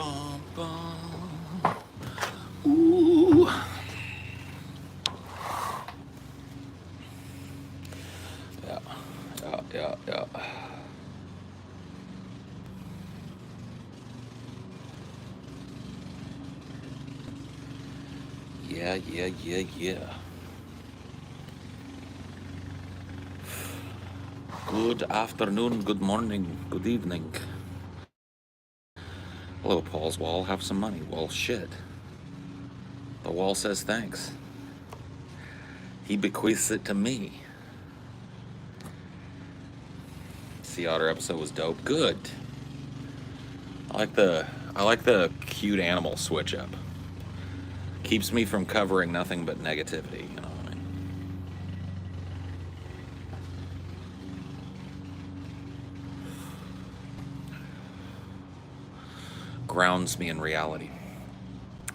bum, bum. Ooh. Yeah, yeah. Yeah. Good afternoon, good morning, good evening. Hello, Paul's wall. Have some money. Well, shit. The wall says thanks. He bequeaths it to me. Sea Otter episode was dope. Good. I like the cute animal switch up. Keeps me from covering nothing but negativity, you know what I mean? Grounds me in reality.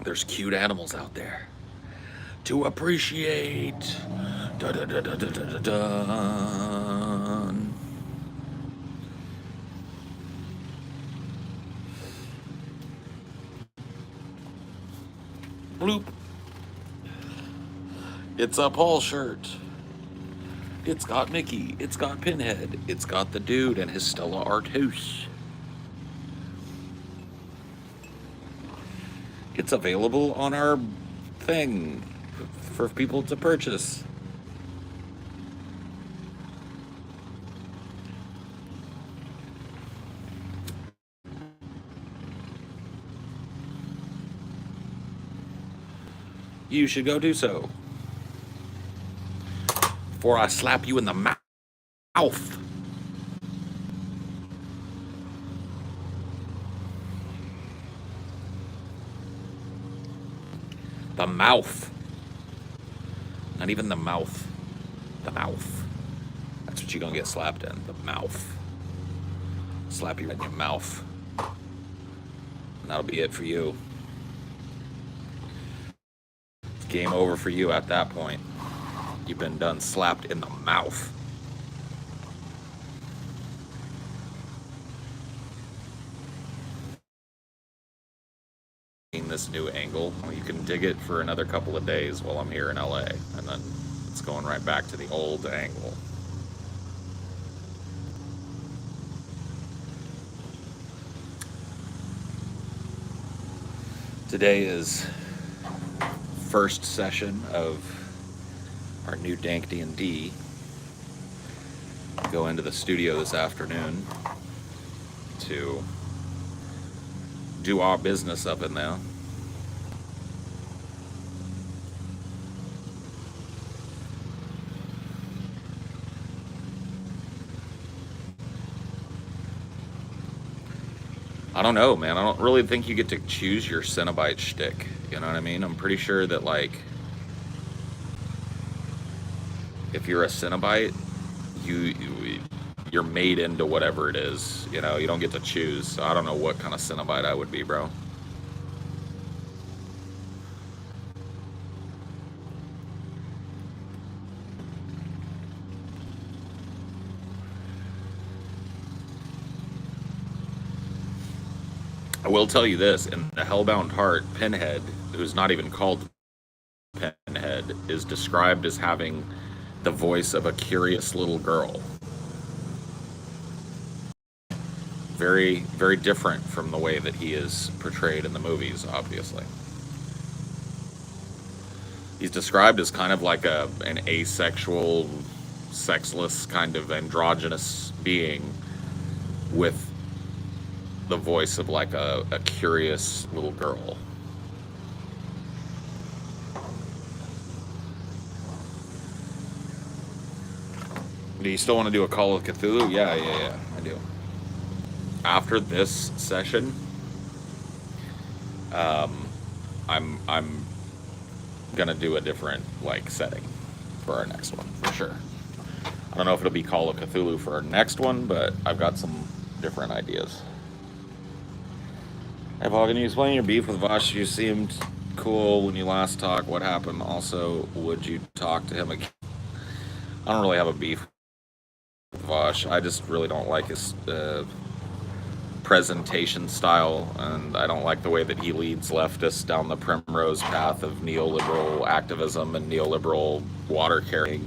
There's cute animals out there to appreciate. Da da da da da da da. Bloop. It's a Paul shirt. It's got Mickey. It's got Pinhead. It's got the dude and his Stella Artois. It's available on our thing for people to purchase. You should go do so. Before I slap you in the mouth. The mouth. Not even the mouth. The mouth. That's what you're gonna get slapped in. The mouth. Slap you in your mouth. And that'll be it for you. It's game over for you at that point. You've been done slapped in the mouth. This new angle, you can dig it for another couple of days while I'm here in LA, and then it's going right back to the old angle. Today is first session of our new Dank D&D. Go into the studio this afternoon to do our business up in there. I don't know, man. I don't really think you get to choose your Cenobite shtick. You know what I mean? I'm pretty sure that, like, if you're a Cenobite, you're made into whatever it is. You know, you don't get to choose. So I don't know what kind of Cenobite I would be, bro. I will tell you this, in the Hellbound Heart, Pinhead, who's not even called Pinhead, is described as having the voice of a curious little girl. Very, very different from the way that he is portrayed in the movies, obviously. He's described as kind of like an asexual, sexless, kind of androgynous being with the voice of like a curious little girl. Do you still want to do a Call of Cthulhu? Yeah, I do. After this session, I'm gonna do a different like setting for our next one for sure. I don't know if it'll be Call of Cthulhu for our next one, but I've got some different ideas. Hey, Paul, can you explain your beef with Vosh? You seemed cool when you last talked. What happened? Also, would you talk to him again? I don't really have a beef with Vosh. I just really don't like his presentation style, and I don't like the way that he leads leftists down the primrose path of neoliberal activism and neoliberal water carrying.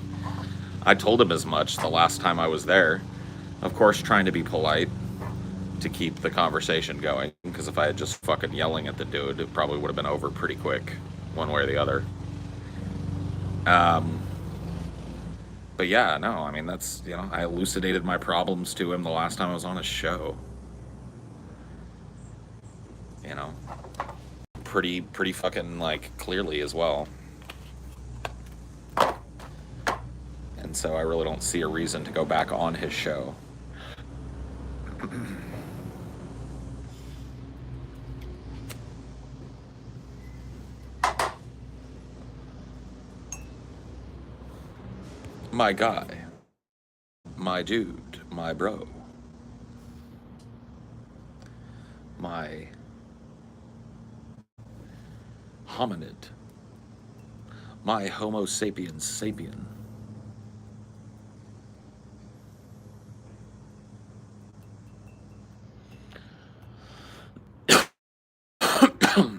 I told him as much the last time I was there. Of course, trying to be polite to keep the conversation going, because if I had just fucking yelling at the dude, it probably would have been over pretty quick, one way or the other. But yeah, no, I mean, that's, I elucidated my problems to him the last time I was on his show. Pretty fucking, like, clearly as well. And so I really don't see a reason to go back on his show. My guy, my dude, my bro, my hominid, my Homo sapiens sapien.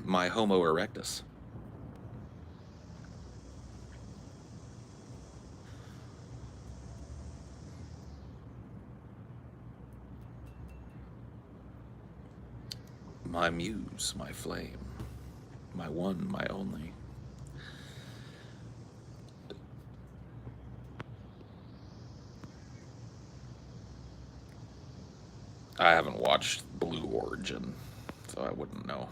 My Homo erectus. My muse, my flame, my one, my only. I haven't watched Blue Origin, so I wouldn't know.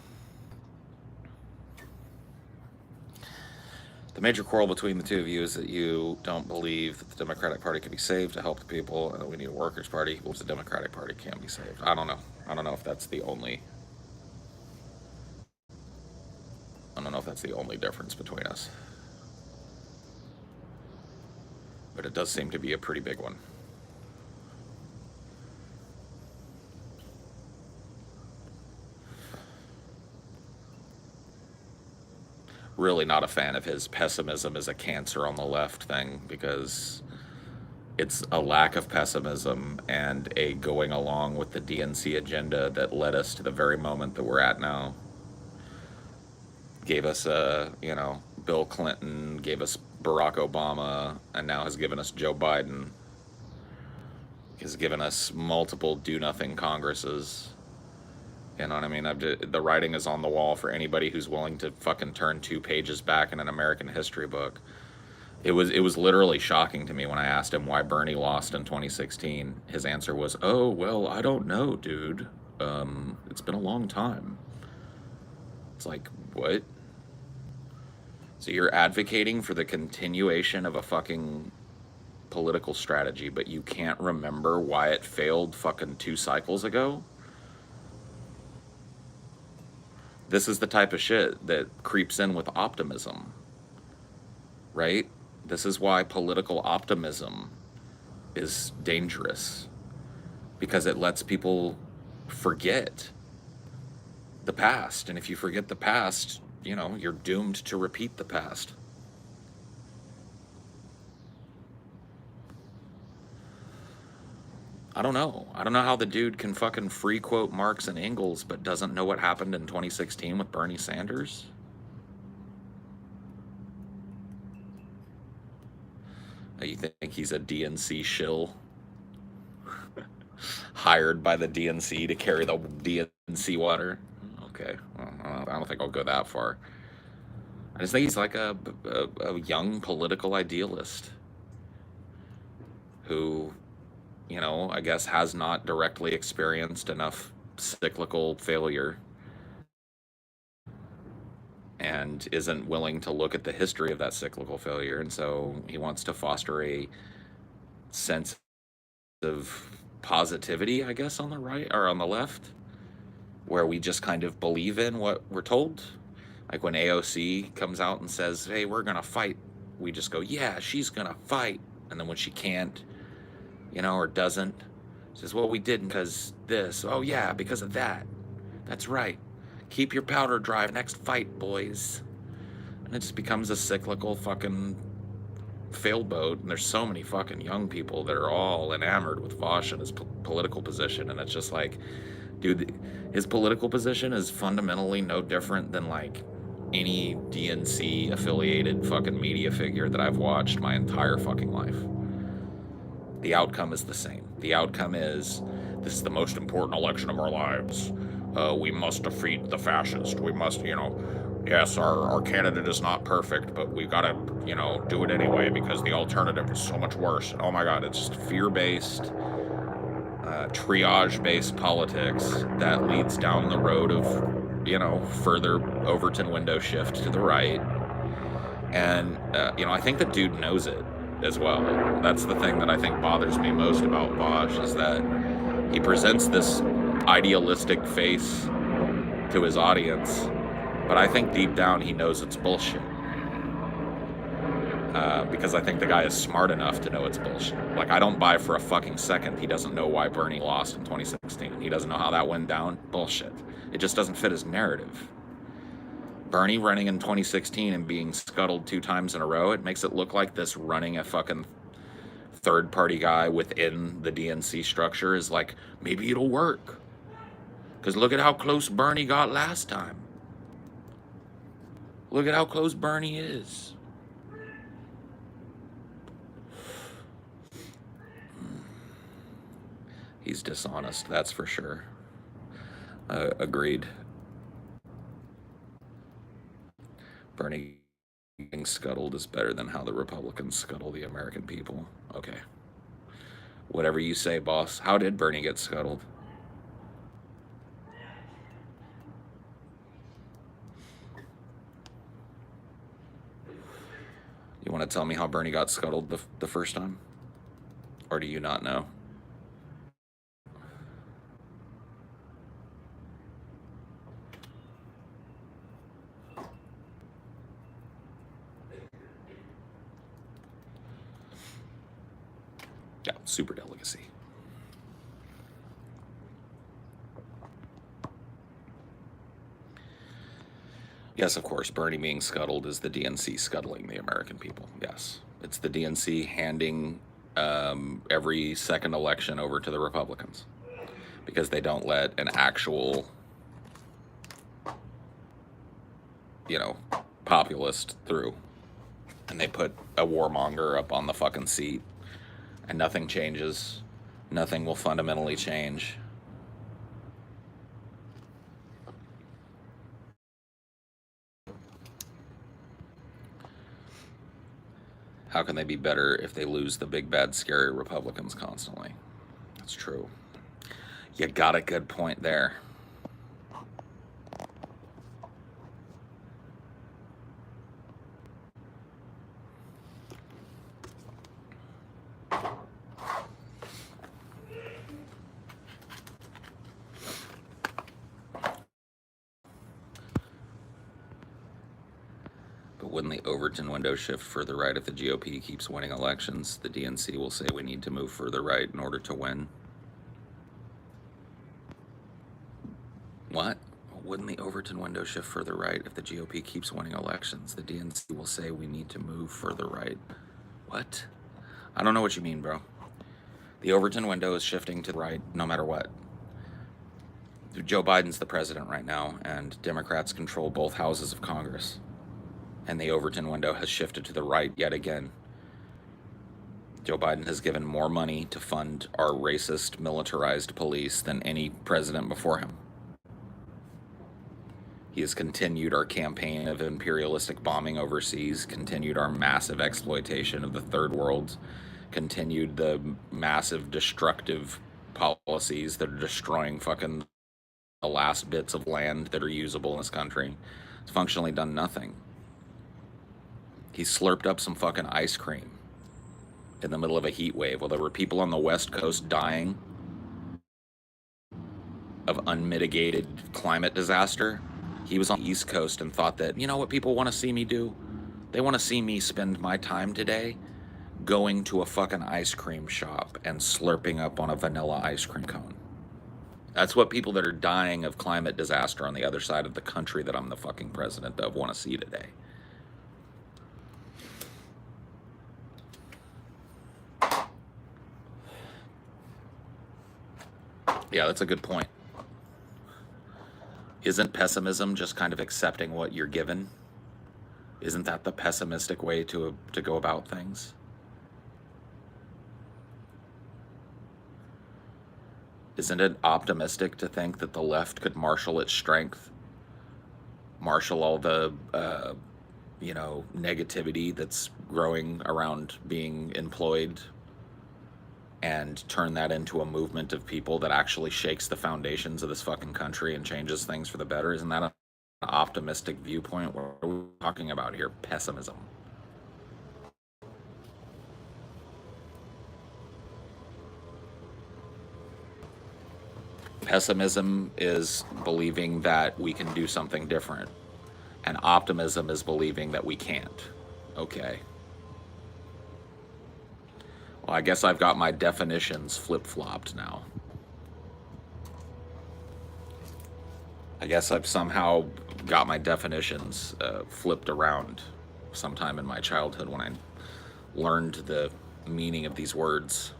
The major quarrel between the two of you is that you don't believe that the Democratic Party can be saved to help the people, and that we need a Workers' Party. He believes the Democratic Party can be saved. I don't know. I don't know if that's the only difference between us. But it does seem to be a pretty big one. Really not a fan of his pessimism is a cancer on the left thing, because it's a lack of pessimism and a going along with the DNC agenda that led us to the very moment that we're at now. Gave us Bill Clinton, gave us Barack Obama, and now has given us Joe Biden. Has given us multiple do-nothing Congresses. You know what I mean? The writing is on the wall for anybody who's willing to fucking turn 2 pages back in an American history book. It was literally shocking to me when I asked him why Bernie lost in 2016. His answer was, "Oh, well, I don't know, dude. It's been a long time." It's like, what? So you're advocating for the continuation of a fucking political strategy, but you can't remember why it failed fucking 2 cycles ago? This is the type of shit that creeps in with optimism, right? This is why political optimism is dangerous, because it lets people forget the past. And if you forget the past, you're doomed to repeat the past. I don't know. I don't know how the dude can fucking free quote Marx and Engels but doesn't know what happened in 2016 with Bernie Sanders. You think he's a DNC shill? Hired by the DNC to carry the DNC water? Okay. Well, I don't think I'll go that far. I just think he's like a young political idealist who, I guess has not directly experienced enough cyclical failure and isn't willing to look at the history of that cyclical failure. And so he wants to foster a sense of positivity, I guess, on the right or on the left, where we just kind of believe in what we're told. Like when AOC comes out and says, "Hey, we're going to fight," we just go, "Yeah, she's going to fight." And then when she can't, or doesn't, says, "Well, we didn't because this." "Oh, yeah, because of that." "That's right. Keep your powder dry. Next fight, boys." And it just becomes a cyclical fucking failboat. And there's so many fucking young people that are all enamored with Vosh and his political position. And it's just like, Dude, his political position is fundamentally no different than like any DNC affiliated fucking media figure that I've watched my entire fucking life. The outcome is the same. The outcome is this is the most important election of our lives. We must defeat the fascist. We must, yes, our candidate is not perfect, but we've got to, do it anyway because the alternative is so much worse. Oh my God, it's just fear based, triage based politics that leads down the road of, further Overton window shift to the right. And, I think the dude knows it as well. That's the thing that I think bothers me most about Bosch is that he presents this idealistic face to his audience, but I think deep down he knows it's bullshit. Because I think the guy is smart enough to know it's bullshit. Like, I don't buy for a fucking second he doesn't know why Bernie lost in 2016. He doesn't know how that went down. Bullshit. It just doesn't fit his narrative. Bernie running in 2016 and being scuttled 2 times in a row, it makes it look like this running a fucking third-party guy within the DNC structure is like, maybe it'll work. Because look at how close Bernie got last time. Look at how close Bernie is. He's dishonest, that's for sure. Agreed. Bernie being scuttled is better than how the Republicans scuttle the American people. Okay. Whatever you say, boss. How did Bernie get scuttled? You want to tell me how Bernie got scuttled the first time? Or do you not know? Yeah, super delicacy. Yes, of course, Bernie being scuttled is the DNC scuttling the American people. Yes. It's the DNC handing every second election over to the Republicans because they don't let an actual, populist through. And they put a warmonger up on the fucking seat and nothing changes. Nothing will fundamentally change. How can they be better if they lose the big, bad, scary Republicans constantly? That's true. You got a good point there. Wouldn't the Overton window shift further right if the GOP keeps winning elections? The DNC will say we need to move further right in order to win. What? Wouldn't the Overton window shift further right if the GOP keeps winning elections? The DNC will say we need to move further right. What? I don't know what you mean, bro. The Overton window is shifting to the right no matter what. Joe Biden's the president right now, and Democrats control both houses of Congress. And the Overton window has shifted to the right yet again. Joe Biden has given more money to fund our racist, militarized police than any president before him. He has continued our campaign of imperialistic bombing overseas, continued our massive exploitation of the third world, continued the massive destructive policies that are destroying fucking the last bits of land that are usable in this country. It's functionally done nothing. He slurped up some fucking ice cream in the middle of a heat wave while there were people on the West Coast dying of unmitigated climate disaster. He was on the East Coast and thought that, you know what people want to see me do? They want to see me spend my time today going to a fucking ice cream shop and slurping up on a vanilla ice cream cone. That's what people that are dying of climate disaster on the other side of the country that I'm the fucking president of want to see today. Yeah, that's a good point. Isn't pessimism just kind of accepting what you're given? Isn't that the pessimistic way to go about things? Isn't it optimistic to think that the left could marshal its strength, marshal all the negativity that's growing around being employed, and turn that into a movement of people that actually shakes the foundations of this fucking country and changes things for the better? Isn't that an optimistic viewpoint? What are we talking about here? Pessimism. Pessimism is believing that we can do something different, and optimism is believing that we can't. Okay. Well, I guess I've got my definitions flip-flopped now. I guess I've somehow got my definitions flipped around sometime in my childhood when I learned the meaning of these words.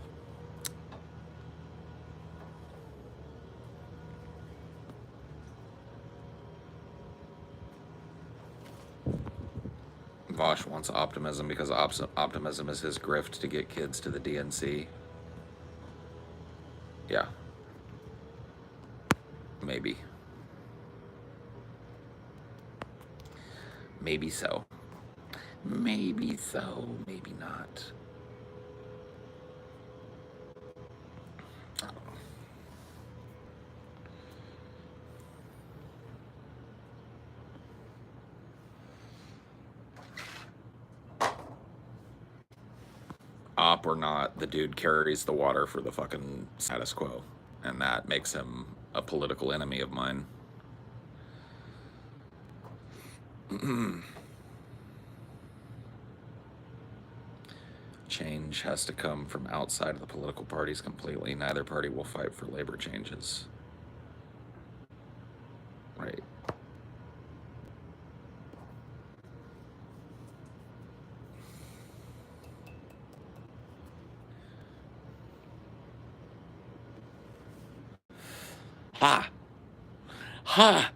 Vosh wants optimism because optimism is his grift to get kids to the DNC. Yeah. Maybe. Maybe so. Maybe so, maybe not. I don't know. Op or not, the dude carries the water for the fucking status quo, and that makes him a political enemy of mine. Change has to come from outside of the political parties completely. Neither party will fight for labor changes. Right. Ha! Ha!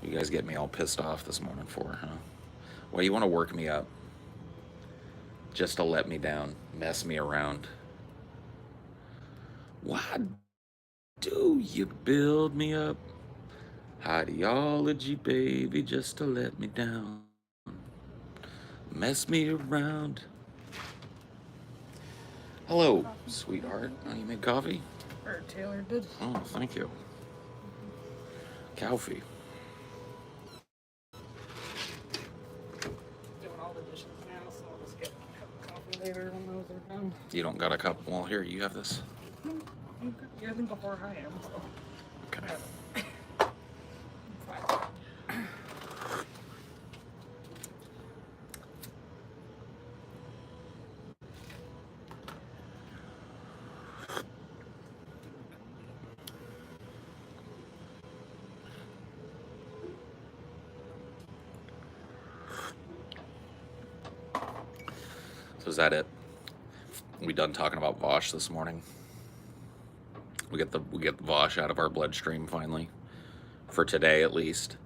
You guys get me all pissed off this morning for, huh? Why you want to work me up? Just to let me down, mess me around. Why do you build me up? Highdeology, baby, just to let me down. Mess me around. Hello, sweetheart. Oh, you made coffee? Or Taylor did. Oh, thank you. Coffee. Doing all the dishes now, so I'll just get a cup of coffee later when those are done. You don't got a cup? Well, here, you have this. You're thinking before I am, so. Okay. Fine. So is that it? We done talking about Vosh this morning? We get the Vosh out of our bloodstream finally, for today at least.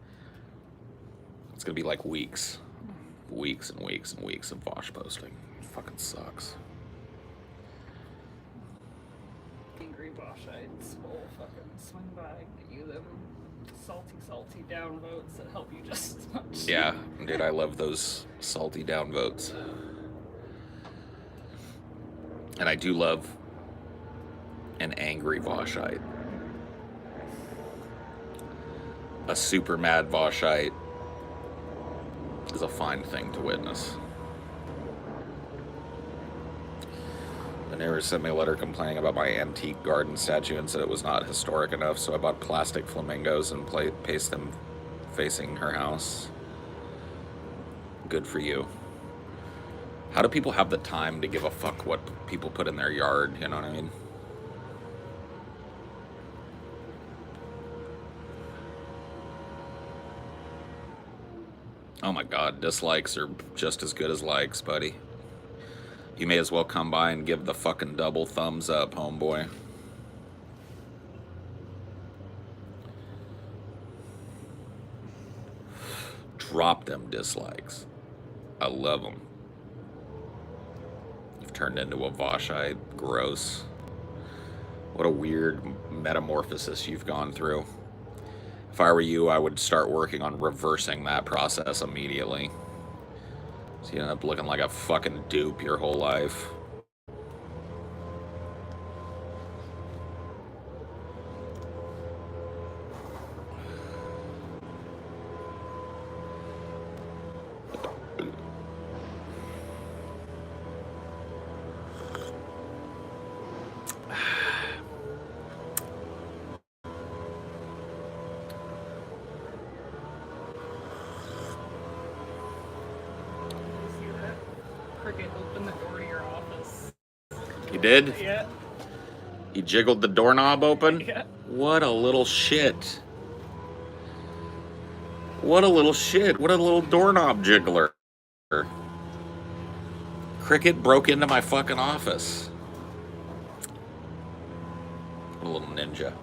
It's gonna be like weeks and weeks and weeks of Vosh posting. It fucking sucks. Angry Boschites will fucking swing by and get you them salty downvotes that help you just as much. Yeah, dude, I love those salty downvotes. And I do love an angry Voshite. A super mad Voshite is a fine thing to witness. The neighbor sent me a letter complaining about my antique garden statue and said it was not historic enough, so I bought plastic flamingos and pasted them facing her house. Good for you. How do people have the time to give a fuck what people put in their yard? You know what I mean? Oh my god, dislikes are just as good as likes, buddy. You may as well come by and give the fucking double thumbs up, homeboy. Drop them dislikes. I love them. You've turned into a Vashite. Gross. What a weird metamorphosis you've gone through. If I were you, I would start working on reversing that process immediately. So you end up looking like a fucking dupe your whole life. See that? Cricket opened the door to your office. You did? Yeah. You jiggled the doorknob open? Yeah. What a little shit. What a little shit. What a little doorknob jiggler. Cricket broke into my fucking office. What a little ninja.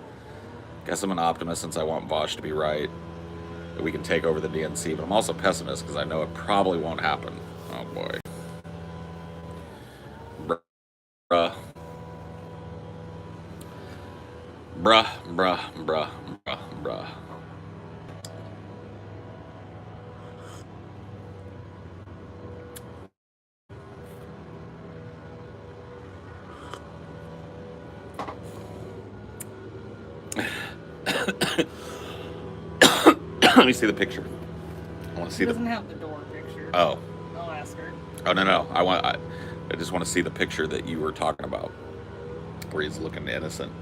Guess I'm an optimist since I want Vosh to be right. That we can take over the DNC, but I'm also a pessimist because I know it probably won't happen. Oh boy. Bruh. Bruh, bruh, bruh, bruh, bruh. Let me see the picture. I want to see She the. doesn't have the door picture. Oh. I'll ask her. Oh no. I just want to see the picture that you were talking about, where he's looking innocent.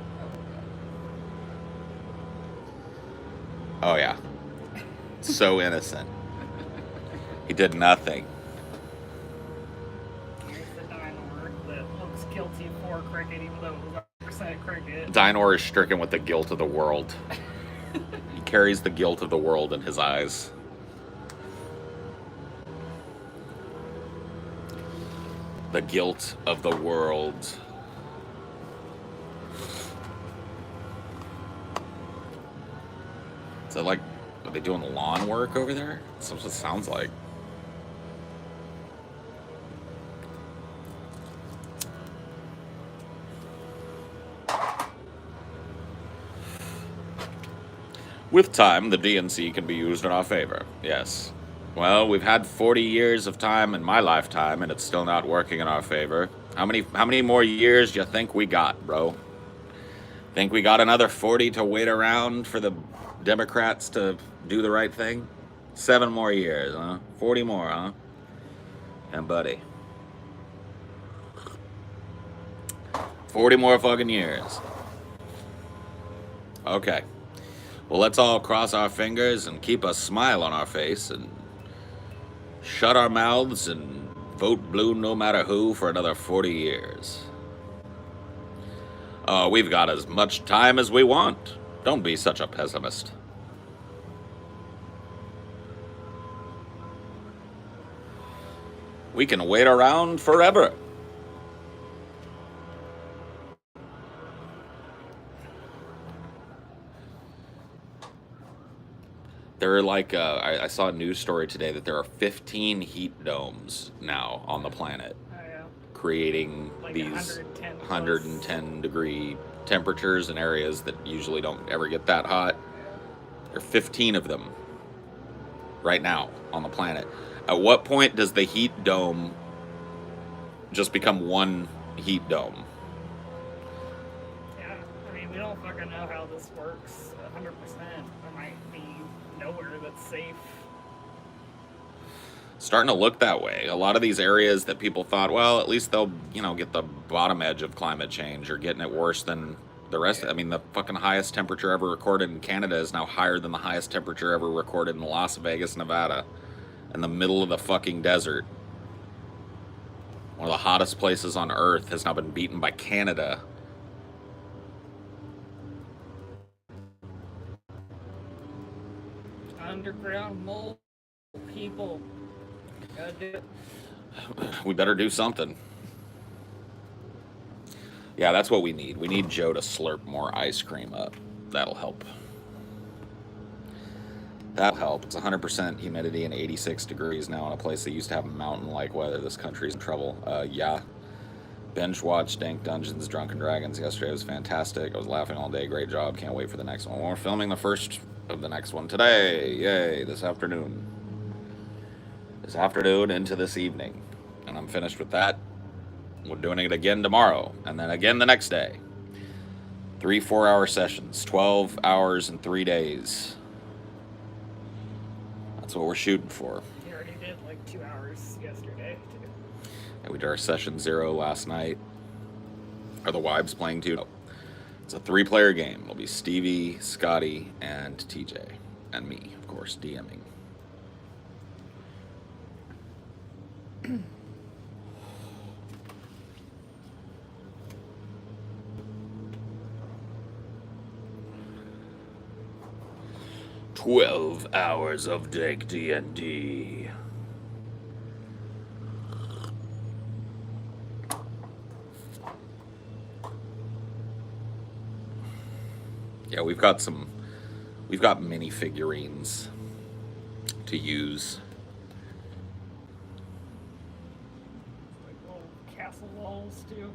Oh yeah. So innocent. He did nothing. Here's the dinosaur that looks guilty for cricket, even though it was 100% cricket. Dinor is stricken with the guilt of the world. He carries the guilt of the world in his eyes. The guilt of the world. Is that like, are they doing lawn work over there? That's what it sounds like. With time, the DNC can be used in our favor. Yes. Well, we've had 40 years of time in my lifetime, and it's still not working in our favor. How many more years do you think we got, bro? Think we got another 40 to wait around for the Democrats to do the right thing? 7 more years, huh? 40 more, huh? And buddy. 40 more fucking years. Okay. Well, let's all cross our fingers and keep a smile on our face and shut our mouths and vote blue no matter who for another 40 years. We've got as much time as we want. Don't be such a pessimist. We can wait around forever. There are like, I saw a news story today that there are 15 heat domes now on the planet, Oh, yeah. creating Like these 110 plus. 110 degree temperatures in areas that usually don't ever get that hot. There are 15 of them right now on the planet. At what point does the heat dome just become one heat dome? Yeah, I mean, we don't fucking know how this works 100%. There might be nowhere that's safe. Starting to look that way. A lot of these areas that people thought, well, at least they'll, get the bottom edge of climate change or getting it worse than the rest. I mean, the fucking highest temperature ever recorded in Canada is now higher than the highest temperature ever recorded in Las Vegas, Nevada, in the middle of the fucking desert. One of the hottest places on Earth has now been beaten by Canada. Underground mole people. Gotta do it. We better do something. Yeah, that's what we need. We need Joe to slurp more ice cream up. That'll help. That'll help. It's 100% humidity and 86 degrees now in a place that used to have mountain-like weather. This country's in trouble. Yeah. Binge watched Dank Dungeons, Drunken Dragons yesterday. It was fantastic. I was laughing all day. Great job. Can't wait for the next one. We're filming the first of the next one today. Yay, this afternoon. This afternoon into this evening. And I'm finished with that. We're doing it again tomorrow. And then again the next day. 3 4-hour sessions. 12 hours in 3 days. That's what we're shooting for. You already did like 2 hours yesterday, too. And we did our session 0 last night. Are the wives playing too? No. It's a 3-player game. It'll be Stevie, Scotty, and TJ. And me, of course, DMing. "12 hours of dank D&D. Yeah, we've got mini figurines to use. Like little castle walls, too.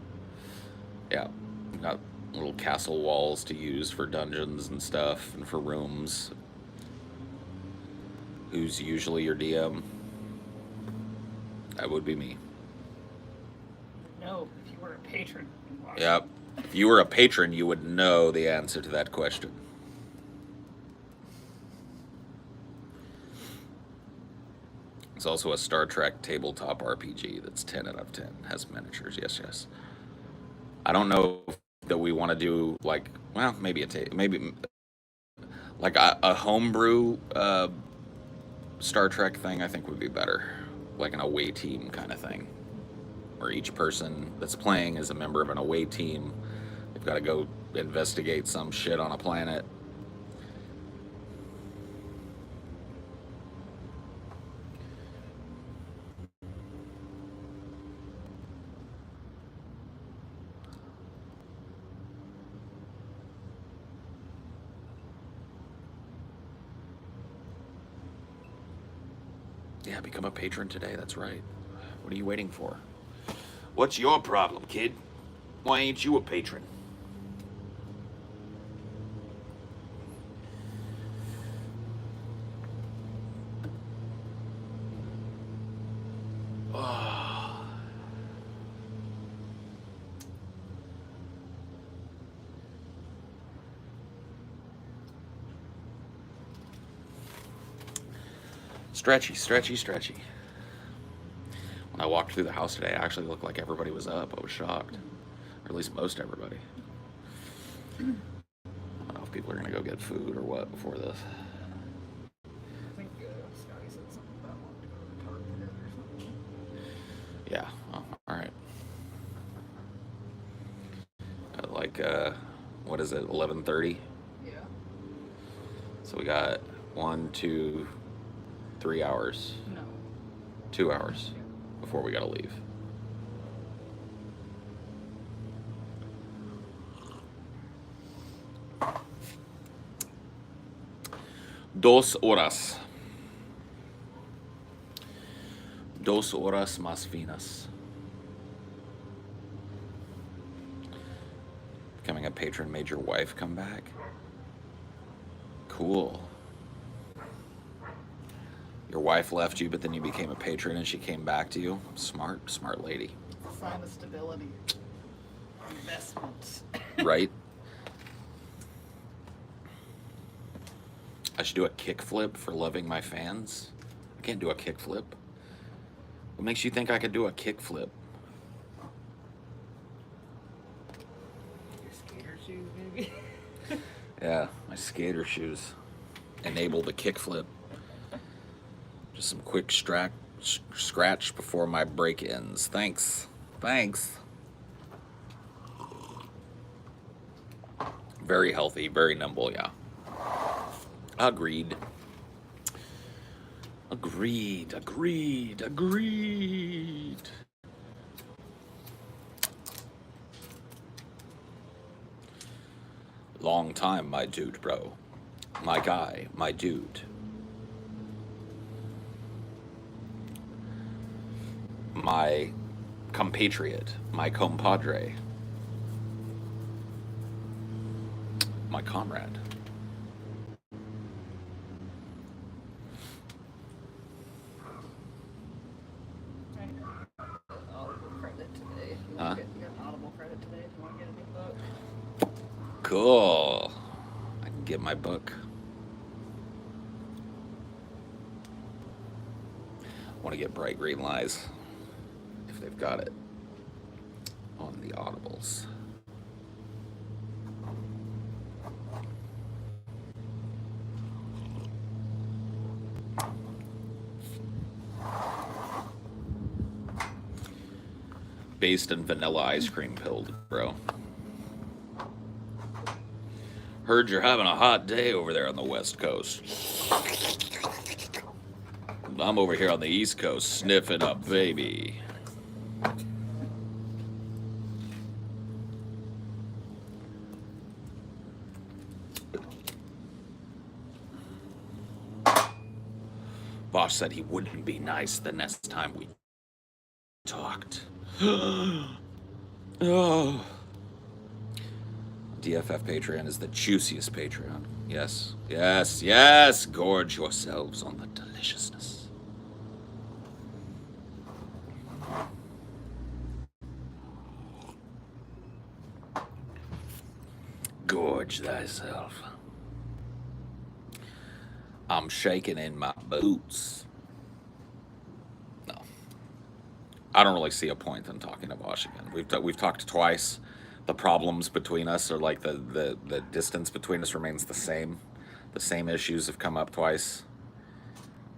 Yeah, we've got little castle walls to use for dungeons and stuff and for rooms. Who's usually your DM? That would be me. No, if you were a patron. Yep. If you were a patron, you would know the answer to that question. It's also a Star Trek tabletop RPG that's 10 out of 10. Has miniatures, yes. I don't know that we want to do like, well, maybe like a homebrew Star Trek thing. I think would be better, like an away team kind of thing, where each person that's playing is a member of an away team. They've got to go investigate some shit on a planet. Yeah, become a patron today. That's right. What are you waiting for? What's your problem, kid? Why ain't you a patron? Oh. Stretchy. When I walked through the house today, I actually looked like everybody was up. I was shocked. Or at least most everybody. I don't know if people are going to go get food or what before this. I think Scotty said something about wanting to go to the park together or something. Yeah, well, alright. What is it, 11:30? Yeah. So we got 1, 2, 3 hours. No. 2 hours before we gotta leave. Dos horas más finas. Becoming a patron made your wife come back? Cool. Your wife left you, but then you became a patron and she came back to you? Smart lady. It's a sign of stability. Investment. Right? I should do a kickflip for loving my fans. I can't do a kickflip. What makes you think I could do a kickflip? Your skater shoes, maybe? Yeah, my skater shoes enable the kickflip. Just some quick scratch before my break ends. Thanks. Very healthy, very nimble, yeah. Agreed. Agreed, agreed, agreed. Long time, my dude, bro. My guy, my dude. My compatriot, my compadre, my comrade. I got Audible credit today. Huh? You got Audible credit today if you want to get a new book. Cool. I can get my book. I want to get Bright Green Lies, if they've got it, on the Audibles. Based in vanilla ice cream pilled, bro. Heard you're having a hot day over there on the West Coast. I'm over here on the East Coast sniffing a baby. Boss said he wouldn't be nice the next time we talked. Oh. DFF Patreon is the juiciest Patreon. Yes, yes, yes. Gorge yourselves on the deliciousness. Gorge thyself. I'm shaking in my boots. No. I don't really see a point in talking to Vosh again. We've talked twice. The problems between us are like the distance between us remains the same. The same issues have come up twice.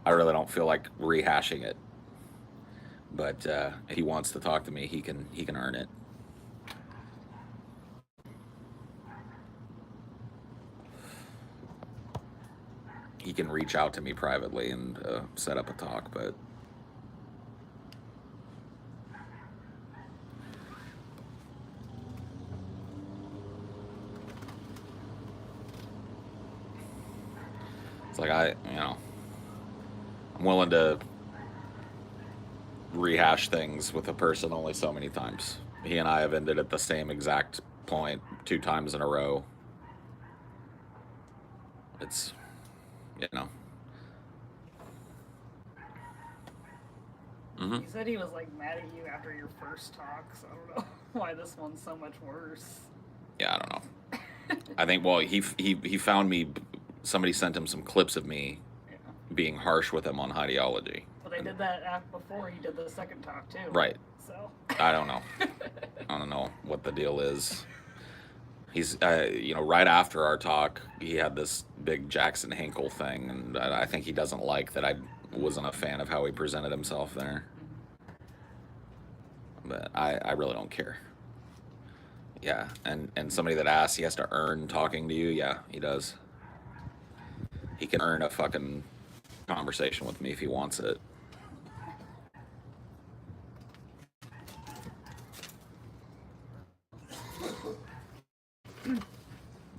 I really don't feel like rehashing it. But if he wants to talk to me, he can earn it. He can reach out to me privately and set up a talk, but it's like I'm willing to rehash things with a person only so many times. He and I have ended at the same exact point 2 times in a row. It's, He said he was like mad at you after your first talk, so I don't know why this one's so much worse. Yeah, I don't know. I think, well, he found me, somebody sent him some clips of me being harsh with him on Highdeology. Well, they did that before he did the second talk, too. Right. So. I don't know. I don't know what the deal is. He's, right after our talk, he had this big Jackson Hinkle thing, and I think he doesn't like that I wasn't a fan of how he presented himself there. But I really don't care. Yeah, and somebody that asks he has to earn talking to you, yeah, he does. He can earn a fucking conversation with me if he wants it.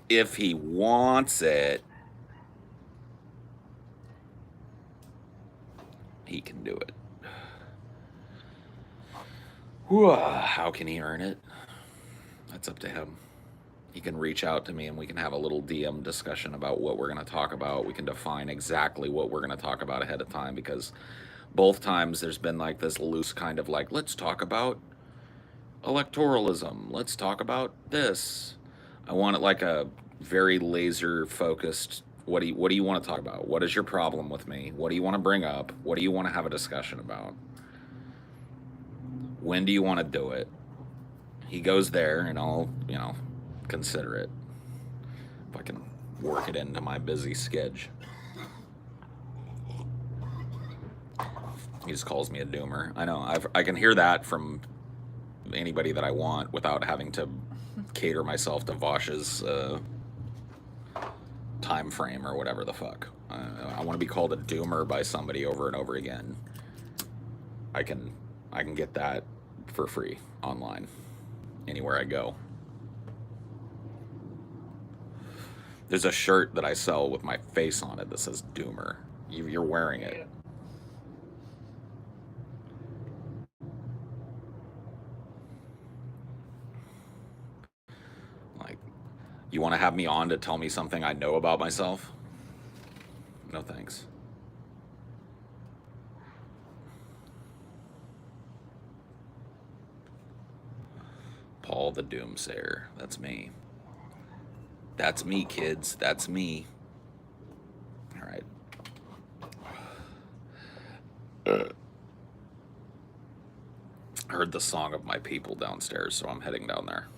If he wants it, he can do it. How can he earn it? That's up to him. He can reach out to me and we can have a little DM discussion about what we're going to talk about. We can define exactly what we're going to talk about ahead of time, because both times there's been like this loose kind of like, let's talk about electoralism. Let's talk about this. I want it like a very laser focused. What do you want to talk about? What is your problem with me? What do you want to bring up? What do you want to have a discussion about? When do you want to do it? He goes there and I'll, consider it. If I can work it into my busy schedule. He just calls me a doomer. I know. I can hear that from anybody that I want without having to cater myself to Vosh's time frame or whatever the fuck. I want to be called a doomer by somebody over and over again. I can get that for free online, anywhere I go. There's a shirt that I sell with my face on it that says Doomer. You're wearing it. Yeah. Like, you want to have me on to tell me something I know about myself? No thanks. Paul the Doomsayer. That's me. That's me, kids. That's me. All right. Heard the song of my people downstairs, so I'm heading down there.